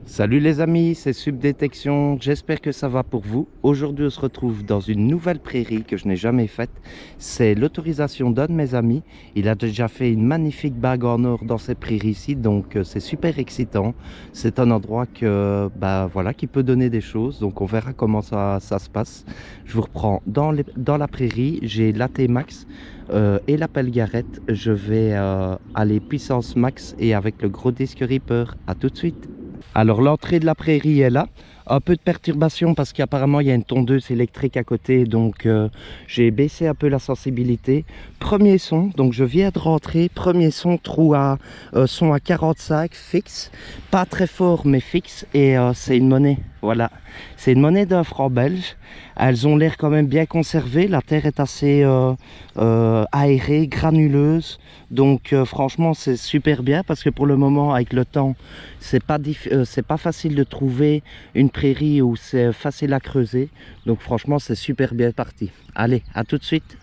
Salut les amis, c'est Subdétection, j'espère que ça va pour vous. Aujourd'hui on se retrouve dans une nouvelle prairie que je n'ai jamais faite. C'est l'autorisation d'un de mes amis. Il a déjà fait une magnifique bague en or dans cette prairie-ci, donc c'est super excitant. C'est un endroit voilà, qui peut donner des choses, donc on verra comment ça se passe. Je vous reprends dans la prairie, j'ai l'AT Max et l'appel Garrett. Je vais aller puissance max et avec le gros disque Reaper. À tout de suite. Alors l'entrée de la prairie est là, un peu de perturbation parce qu'apparemment il y a une tondeuse électrique à côté, donc j'ai baissé un peu la sensibilité. Premier son, donc je viens de rentrer, premier son, son à 45 fixe, pas très fort mais fixe, et c'est une monnaie, voilà, c'est une monnaie d'un franc belge. Elles ont l'air quand même bien conservées, la terre est assez aérée, granuleuse, donc franchement c'est super bien parce que pour le moment avec le temps c'est pas facile de trouver une prairie où c'est facile à creuser, donc franchement c'est super bien parti. Allez, à tout de suite.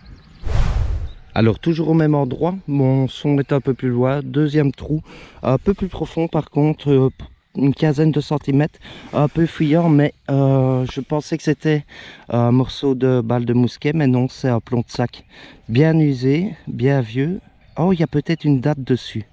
Alors toujours au même endroit, mon son est un peu plus loin, deuxième trou, un peu plus profond par contre, une quinzaine de centimètres, un peu fuyant, mais je pensais que c'était un morceau de balle de mousquet, mais non, c'est un plomb de sac, bien usé, bien vieux. Oh, il y a peut-être une date dessus.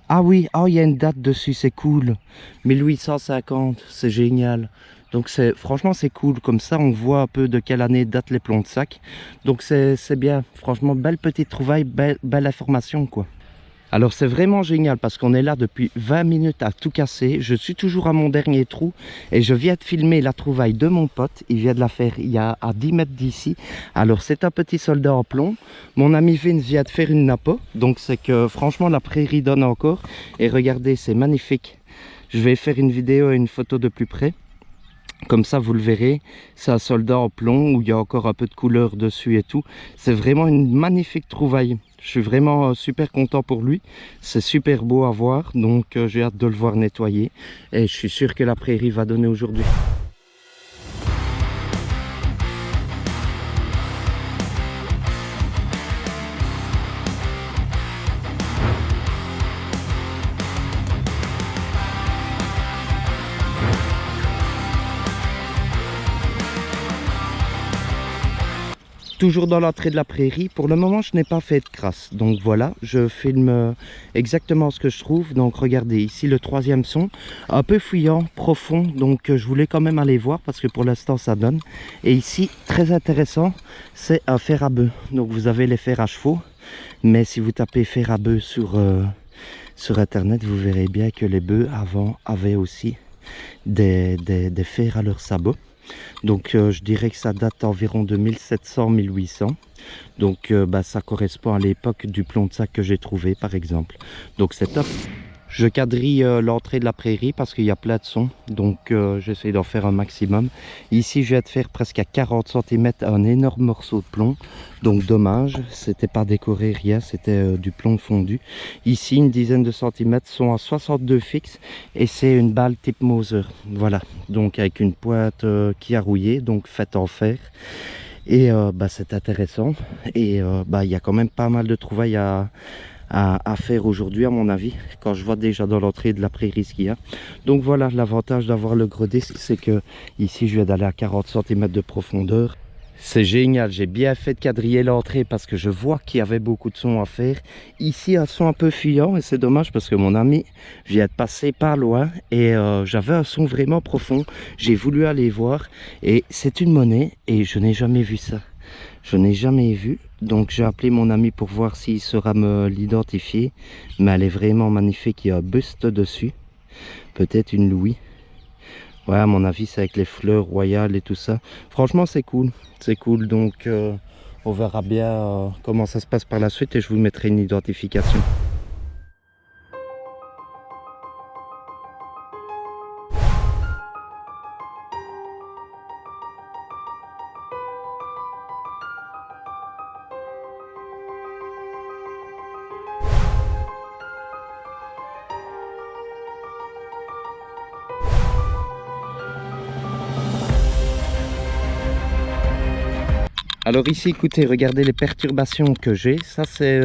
Ah oui, oh, il y a une date dessus, c'est cool. 1850, c'est génial. Donc franchement c'est cool, comme ça on voit un peu de quelle année datent les plombs de sac. Donc c'est bien, franchement belle petite trouvaille, belle information quoi. Alors c'est vraiment génial parce qu'on est là depuis 20 minutes à tout casser. Je suis toujours à mon dernier trou et je viens de filmer la trouvaille de mon pote. Il vient de la faire il y a à 10 mètres d'ici. Alors c'est un petit soldat en plomb. Mon ami Vince vient de faire une napo. Donc c'est que franchement la prairie donne encore. Et regardez, c'est magnifique. Je vais faire une vidéo et une photo de plus près. Comme ça vous le verrez, c'est un soldat en plomb où il y a encore un peu de couleur dessus et tout. C'est vraiment une magnifique trouvaille. Je suis vraiment super content pour lui. C'est super beau à voir, donc j'ai hâte de le voir nettoyer. Et je suis sûr que la prairie va donner aujourd'hui. Toujours dans l'entrée de la prairie, pour le moment je n'ai pas fait de crasse, donc voilà, je filme exactement ce que je trouve. Donc regardez, ici le troisième son, un peu fouillant, profond, donc je voulais quand même aller voir parce que pour l'instant ça donne. Et ici, très intéressant, c'est un fer à bœuf. Donc vous avez les fers à chevaux, mais si vous tapez fer à bœuf sur internet, vous verrez bien que les bœufs avant avaient aussi des fers à leurs sabots. Donc je dirais que ça date environ de 1700-1800. Donc ça correspond à l'époque du plomb de sac que j'ai trouvé par exemple. Donc c'est top. Je quadrille l'entrée de la prairie parce qu'il y a plein de sons. Donc j'essaie d'en faire un maximum. Ici je viens de faire presque à 40 cm un énorme morceau de plomb. Donc dommage, c'était pas décoré, rien, c'était du plomb fondu. Ici une dizaine de centimètres sont à 62 fixes et c'est une balle type Moser. Voilà, donc avec une pointe qui a rouillé, donc faite en fer. Et c'est intéressant. Et il y a quand même pas mal de trouvailles à faire aujourd'hui à mon avis, quand je vois déjà dans l'entrée de la prairie ce qu'il y a. Donc voilà, l'avantage d'avoir le gros disque, c'est que ici je viens d'aller à 40 cm de profondeur. C'est génial, j'ai bien fait de quadriller l'entrée parce que je vois qu'il y avait beaucoup de sons à faire. Ici un son un peu fuyant et c'est dommage parce que mon ami vient de passer pas loin et j'avais un son vraiment profond. J'ai voulu aller voir et c'est une monnaie et je n'ai jamais vu ça. Je n'ai jamais vu, donc j'ai appelé mon ami pour voir s'il saura me l'identifier. Mais elle est vraiment magnifique, il y a un buste dessus, peut-être une Louis. Ouais, à mon avis c'est avec les fleurs royales et tout ça. Franchement c'est cool, donc on verra bien comment ça se passe par la suite et je vous mettrai une identification. Alors ici, écoutez, regardez les perturbations que j'ai. Ça, c'est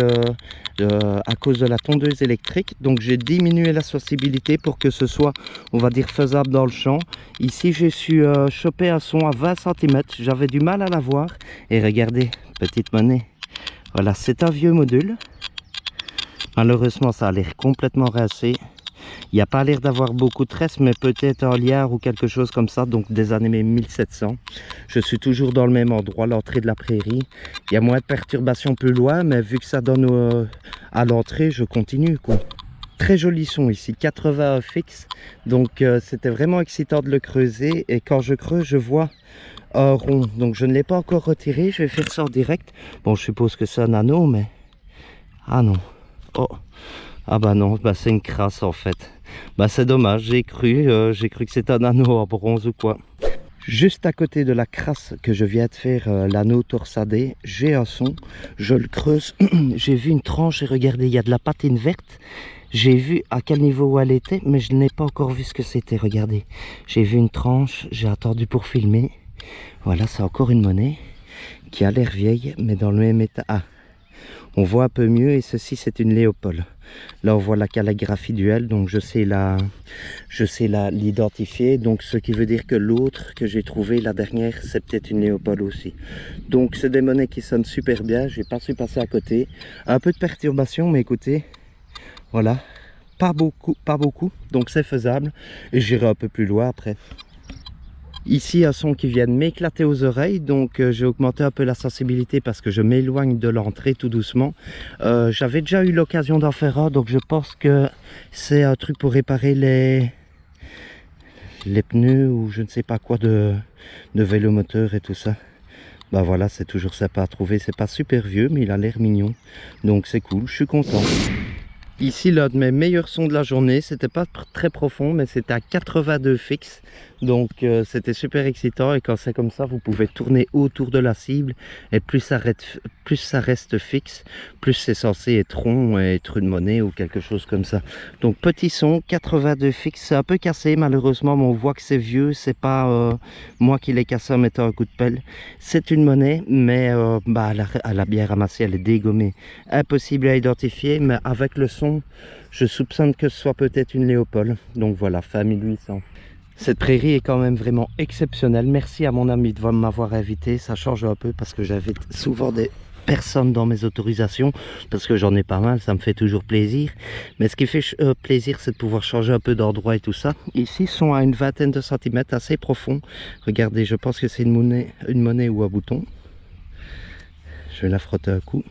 à cause de la tondeuse électrique. Donc, j'ai diminué la sensibilité pour que ce soit, on va dire, faisable dans le champ. Ici, j'ai su choper un son à 20 cm. J'avais du mal à l'avoir. Et regardez, petite monnaie. Voilà, c'est un vieux module. Malheureusement, ça a l'air complètement rincé. Il n'y a pas l'air d'avoir beaucoup de tresses, mais peut-être un liard ou quelque chose comme ça, donc des années 1700. Je suis toujours dans le même endroit, l'entrée de la prairie. Il y a moins de perturbations plus loin, mais vu que ça donne à l'entrée, je continue, quoi. Très joli son ici, 80 fixe. Donc c'était vraiment excitant de le creuser. Et quand je creuse, je vois un rond. Donc je ne l'ai pas encore retiré, je vais faire ça en direct. Bon, je suppose que c'est un anneau, mais... Ah non. Oh. Ah bah non, bah c'est une crasse en fait. Bah c'est dommage, j'ai cru que c'était un anneau en bronze ou quoi. Juste à côté de la crasse que je viens de faire, l'anneau torsadé, j'ai un son, je le creuse, j'ai vu une tranche et regardez, il y a de la patine verte. J'ai vu à quel niveau elle était, mais je n'ai pas encore vu ce que c'était, regardez. J'ai vu une tranche, j'ai attendu pour filmer. Voilà, c'est encore une monnaie qui a l'air vieille, mais dans le même état. Ah, on voit un peu mieux et ceci c'est une Léopold. Là on voit la calligraphie du L, donc je sais l'identifier. Donc ce qui veut dire que l'autre que j'ai trouvé, la dernière, c'est peut-être une Léopold aussi. Donc c'est des monnaies qui sonnent super bien, j'ai pas su passer à côté. Un peu de perturbation, mais écoutez, voilà, pas beaucoup, donc c'est faisable. Et j'irai un peu plus loin après. Ici, un son qui vient de m'éclater aux oreilles, donc j'ai augmenté un peu la sensibilité parce que je m'éloigne de l'entrée tout doucement. J'avais déjà eu l'occasion d'en faire un, donc je pense que c'est un truc pour réparer les pneus ou je ne sais pas quoi de vélomoteur et tout ça. Bah voilà, c'est toujours sympa à trouver, c'est pas super vieux mais il a l'air mignon, donc c'est cool, je suis content. Ici, l'un de mes meilleurs sons de la journée, c'était pas très profond, mais c'était à 82 fixe. Donc c'était super excitant et quand c'est comme ça, vous pouvez tourner autour de la cible et plus ça reste fixe, plus c'est censé être rond et être une monnaie ou quelque chose comme ça. Donc petit son, 82 fixe, c'est un peu cassé malheureusement, mais on voit que c'est vieux, c'est pas moi qui l'ai cassé en mettant un coup de pelle. C'est une monnaie, mais bah, elle a bien ramassé, elle est dégommée. Impossible à identifier, mais avec le son, je soupçonne que ce soit peut-être une Léopold. Donc voilà, fin 1800. Cette prairie est quand même vraiment exceptionnelle. Merci à mon ami de m'avoir invité. Ça change un peu parce que j'invite souvent des personnes dans mes autorisations. Parce que j'en ai pas mal, ça me fait toujours plaisir. Mais ce qui fait plaisir, c'est de pouvoir changer un peu d'endroit et tout ça. Ici, ils sont à une vingtaine de centimètres, assez profond. Regardez, je pense que c'est une monnaie ou un bouton. Je vais la frotter un coup.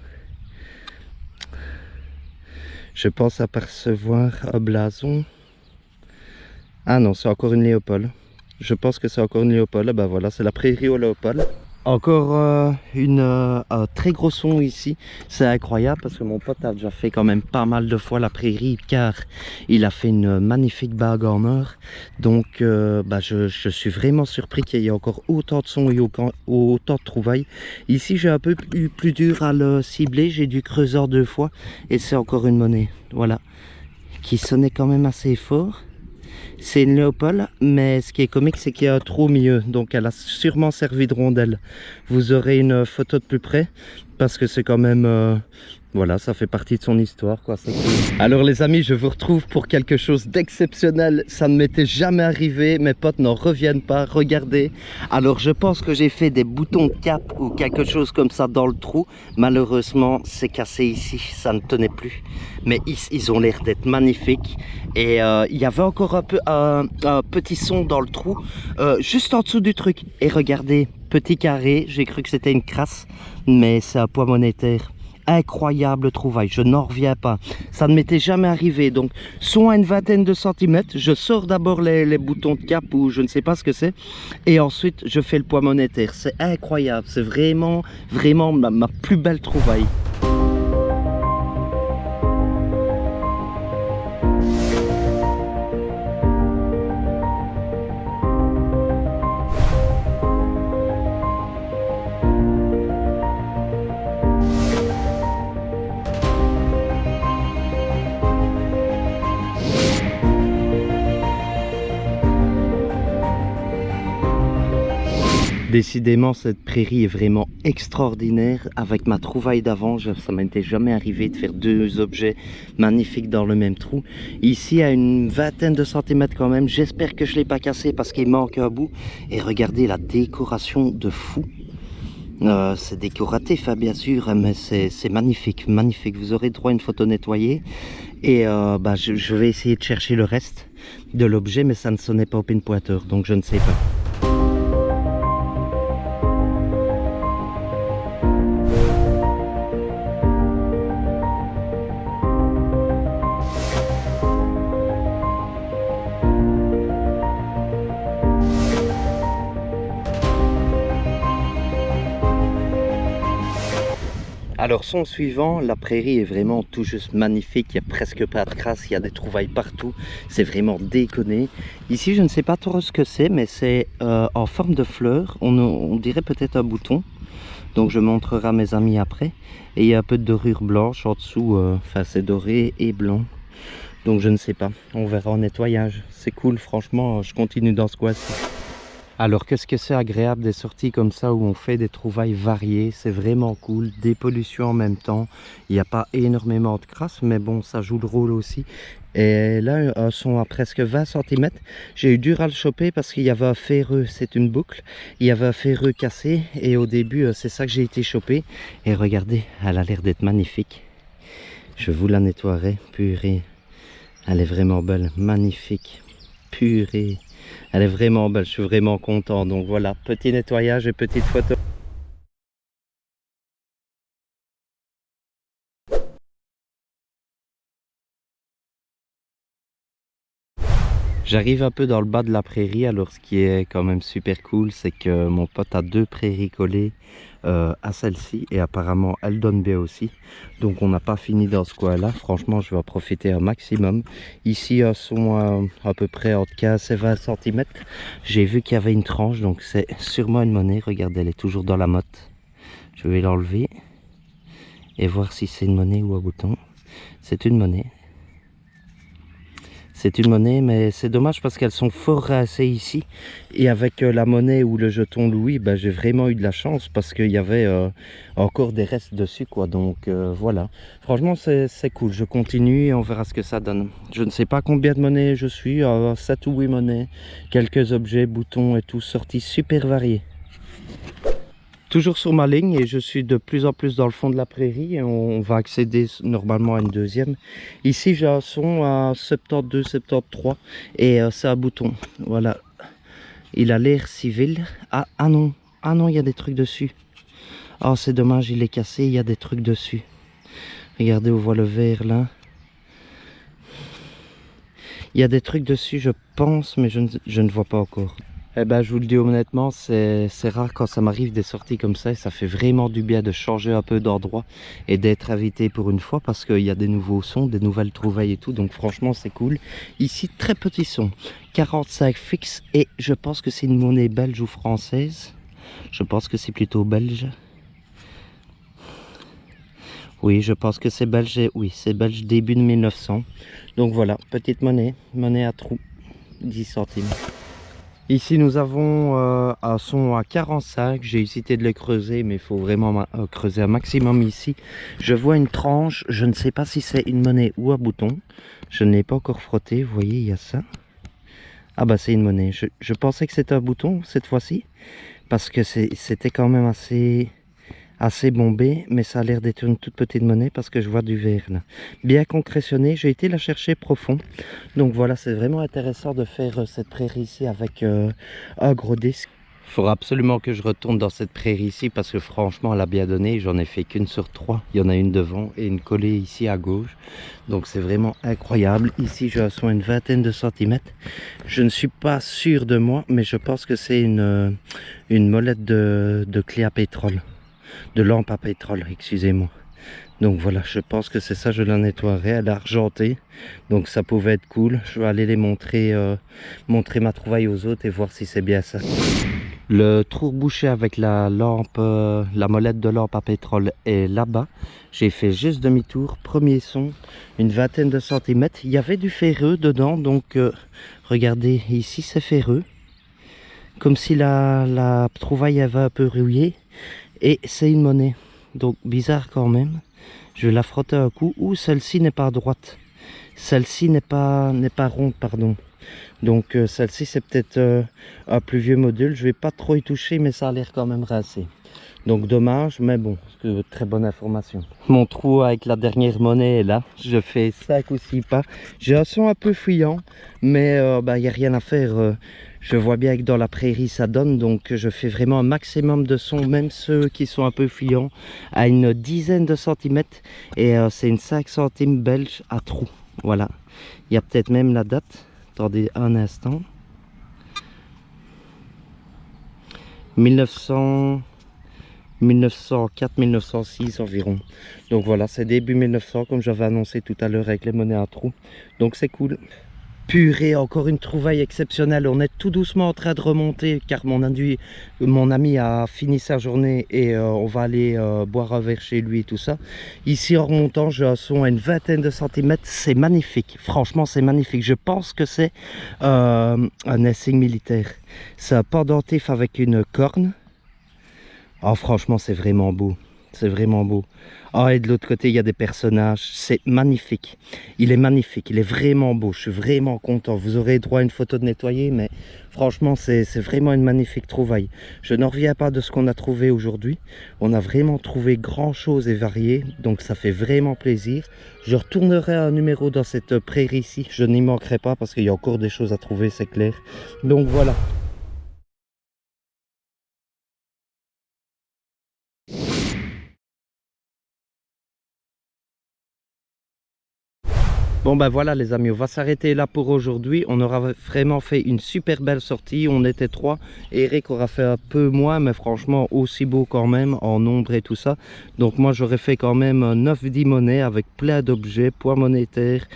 Je pense apercevoir un blason. Ah non, c'est encore une Léopold. Je pense que c'est encore une Léopold. Ben voilà, c'est la prairie aux Léopold. Encore un très gros son ici. C'est incroyable parce que mon pote a déjà fait quand même pas mal de fois la prairie car il a fait une magnifique bague en or. Donc je suis vraiment surpris qu'il y ait encore autant de sons et autant de trouvailles. Ici j'ai un peu plus dur à le cibler. J'ai dû creuser 2 fois et c'est encore une monnaie. Voilà. Qui sonnait quand même assez fort. C'est une Léopold, mais ce qui est comique, c'est qu'il y a un trou au milieu. Donc elle a sûrement servi de rondelle. Vous aurez une photo de plus près, parce que c'est quand même... voilà, ça fait partie de son histoire, quoi. C'est cool. Alors les amis, je vous retrouve pour quelque chose d'exceptionnel. Ça ne m'était jamais arrivé, mes potes n'en reviennent pas. Regardez. Alors je pense que j'ai fait des boutons de cap ou quelque chose comme ça dans le trou. Malheureusement, c'est cassé ici, ça ne tenait plus. Mais ils ont l'air d'être magnifiques. Et il y avait encore un petit son dans le trou, juste en dessous du truc. Et regardez, petit carré, j'ai cru que c'était une crasse, mais c'est un poids monétaire. Incroyable trouvaille, je n'en reviens pas, ça ne m'était jamais arrivé. Donc son à une vingtaine de centimètres, je sors d'abord les boutons de cap ou je ne sais pas ce que c'est et ensuite je fais le poids monétaire. C'est incroyable, c'est vraiment ma plus belle trouvaille. Décidément, cette prairie est vraiment extraordinaire. Avec ma trouvaille d'avant, ça m'était jamais arrivé de faire deux objets magnifiques dans le même trou. Ici, à une vingtaine de centimètres quand même. J'espère que je ne l'ai pas cassé parce qu'il manque un bout. Et regardez la décoration de fou. C'est décoratif, hein, bien sûr, mais c'est magnifique, magnifique. Vous aurez droit à une photo nettoyée. Et je vais essayer de chercher le reste de l'objet, mais ça ne sonnait pas au pinpointer, donc je ne sais pas. Alors son suivant, la prairie est vraiment tout juste magnifique, il n'y a presque pas de crasse, il y a des trouvailles partout, c'est vraiment déconné. Ici je ne sais pas trop ce que c'est, mais c'est en forme de fleur, on dirait peut-être un bouton, donc je montrerai à mes amis après. Et il y a un peu de dorure blanche en dessous, enfin c'est doré et blanc, donc je ne sais pas, on verra en nettoyage. C'est cool, franchement, je continue dans ce coin-ci. Alors qu'est-ce que c'est agréable des sorties comme ça où on fait des trouvailles variées, c'est vraiment cool, des pollutions en même temps, il n'y a pas énormément de crasse mais bon ça joue le rôle aussi. Et là elles sont à presque 20 cm, j'ai eu dur à le choper parce qu'il y avait un ferreux, c'est une boucle, il y avait un ferreux cassé et au début c'est ça que j'ai été choper. Et regardez, elle a l'air d'être magnifique, je vous la nettoierai, purée, elle est vraiment belle, magnifique, purée. Elle est vraiment belle, je suis vraiment content. Donc voilà, petit nettoyage et petite photo. J'arrive un peu dans le bas de la prairie, alors ce qui est quand même super cool, c'est que mon pote a deux prairies collées à celle-ci et apparemment elle donne bien aussi. Donc on n'a pas fini dans ce coin-là, franchement je vais en profiter un maximum. Ici elles sont à peu près entre 15 et 20 cm. J'ai vu qu'il y avait une tranche, donc c'est sûrement une monnaie. Regardez, elle est toujours dans la motte. Je vais l'enlever et voir si c'est une monnaie ou un bouton. C'est une monnaie. C'est une monnaie, mais c'est dommage parce qu'elles sont fort ramassées ici. Et avec la monnaie ou le jeton Louis, j'ai vraiment eu de la chance parce qu'il y avait encore des restes dessus, quoi. Donc voilà. Franchement, c'est cool. Je continue et on verra ce que ça donne. Je ne sais pas combien de monnaies je suis, 7 ou 8 monnaies. Quelques objets, boutons et tout, sortis super variés. Toujours sur ma ligne et je suis de plus en plus dans le fond de la prairie et on va accéder normalement à une deuxième. Ici j'ai un son à 72, 73 et c'est un bouton. Voilà, il a l'air civil. Ah non, il y a des trucs dessus. Oh c'est dommage, il est cassé, il y a des trucs dessus. Regardez, on voit le verre là. Il y a des trucs dessus je pense, mais je ne vois pas encore. Eh ben, je vous le dis honnêtement, c'est rare quand ça m'arrive des sorties comme ça et ça fait vraiment du bien de changer un peu d'endroit et d'être invité pour une fois parce qu'il y a des nouveaux sons, des nouvelles trouvailles et tout, donc franchement c'est cool. Ici très petit son, 45 fixe et je pense que c'est une monnaie belge ou française. Je pense que c'est plutôt belge. Oui, je pense que c'est belge, oui c'est belge début de 1900. Donc voilà, petite monnaie à trou, 10 centimes. Ici nous avons un son à 45, j'ai hésité de le creuser mais il faut vraiment creuser un maximum ici. Je vois une tranche, je ne sais pas si c'est une monnaie ou un bouton, je ne l'ai pas encore frotté, vous voyez il y a ça. Ah bah c'est une monnaie, je pensais que c'était un bouton cette fois-ci, parce que c'était quand même assez bombé, mais ça a l'air d'être une toute petite monnaie parce que je vois du verre là. Bien concrétionné, j'ai été la chercher profond. Donc voilà, c'est vraiment intéressant de faire cette prairie ici avec un gros disque. Il faudra absolument que je retourne dans cette prairie ici parce que franchement elle a bien donné, j'en ai fait qu'une sur 3. Il y en a une devant et une collée ici à gauche. Donc c'est vraiment incroyable. Ici je reçois une vingtaine de centimètres. Je ne suis pas sûr de moi, mais je pense que c'est une molette de clé à pétrole. De lampe à pétrole, excusez-moi. Donc voilà, je pense que c'est ça, je la nettoierai. Elle est argentée, donc ça pouvait être cool. Je vais aller les montrer ma trouvaille aux autres et voir si c'est bien ça. Le trou bouché avec la lampe, la molette de lampe à pétrole est là-bas. J'ai fait juste demi-tour, premier son, une vingtaine de centimètres. Il y avait du ferreux dedans, donc regardez, ici c'est ferreux. comme si la trouvaille avait un peu rouillé. Et c'est une monnaie. Donc bizarre quand même. Je vais la frotter un coup. Ouh, celle-ci n'est pas droite. Celle-ci n'est pas ronde, pardon. Donc celle-ci c'est peut-être un plus vieux module. Je vais pas trop y toucher, mais ça a l'air quand même rincé. Donc dommage, mais bon, très bonne information. Mon trou avec la dernière monnaie est là. Je fais 5 ou 6 pas. J'ai un son un peu fuyant, mais il n'y a rien à faire. Je vois bien que dans la prairie ça donne, donc je fais vraiment un maximum de son, même ceux qui sont un peu fuyants, à une dizaine de centimètres. Et c'est une 5 centimes belge à trou. Voilà. Il y a peut-être même la date. Attendez un instant. 1904-1906 environ. Donc voilà, c'est début 1900 comme j'avais annoncé tout à l'heure avec les monnaies à trous. Donc c'est cool. Purée, encore une trouvaille exceptionnelle. On est tout doucement en train de remonter car mon ami a fini sa journée et on va aller boire un verre chez lui et tout ça. Ici en remontant, j'ai un son à une vingtaine de centimètres. C'est magnifique. Franchement, c'est magnifique. Je pense que c'est un essing militaire. C'est un pendentif avec une corne. Oh, franchement, c'est vraiment beau. C'est vraiment beau. Oh, et de l'autre côté, il y a des personnages. C'est magnifique. Il est magnifique. Il est vraiment beau. Je suis vraiment content. Vous aurez droit à une photo de nettoyer, mais franchement, c'est vraiment une magnifique trouvaille. Je n'en reviens pas de ce qu'on a trouvé aujourd'hui. On a vraiment trouvé grand chose et varié. Donc, ça fait vraiment plaisir. Je retournerai un numéro dans cette prairie ici. Je n'y manquerai pas parce qu'il y a encore des choses à trouver, c'est clair. Donc, voilà. Bon ben voilà les amis, on va s'arrêter là pour aujourd'hui. On aura vraiment fait une super belle sortie. On était 3. Eric aura fait un peu moins, mais franchement aussi beau quand même en nombre et tout ça. Donc moi j'aurais fait quand même 9-10 monnaies avec plein d'objets, poids monétaires,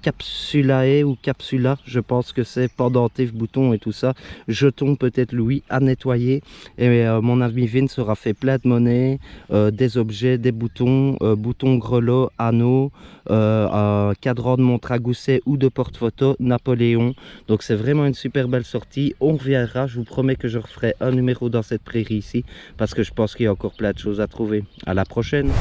capsulae ou capsula, je pense que c'est pendentif, bouton et tout ça. Jetons peut-être Louis à nettoyer. Et mon ami Vince aura fait plein de monnaies, des objets, des boutons, boutons grelots, anneaux, cadran de montre à gousset ou de porte-photo Napoléon. Donc c'est vraiment une super belle sortie. On reviendra, je vous promets que je referai un numéro dans cette prairie ici parce que je pense qu'il y a encore plein de choses à trouver. À la prochaine.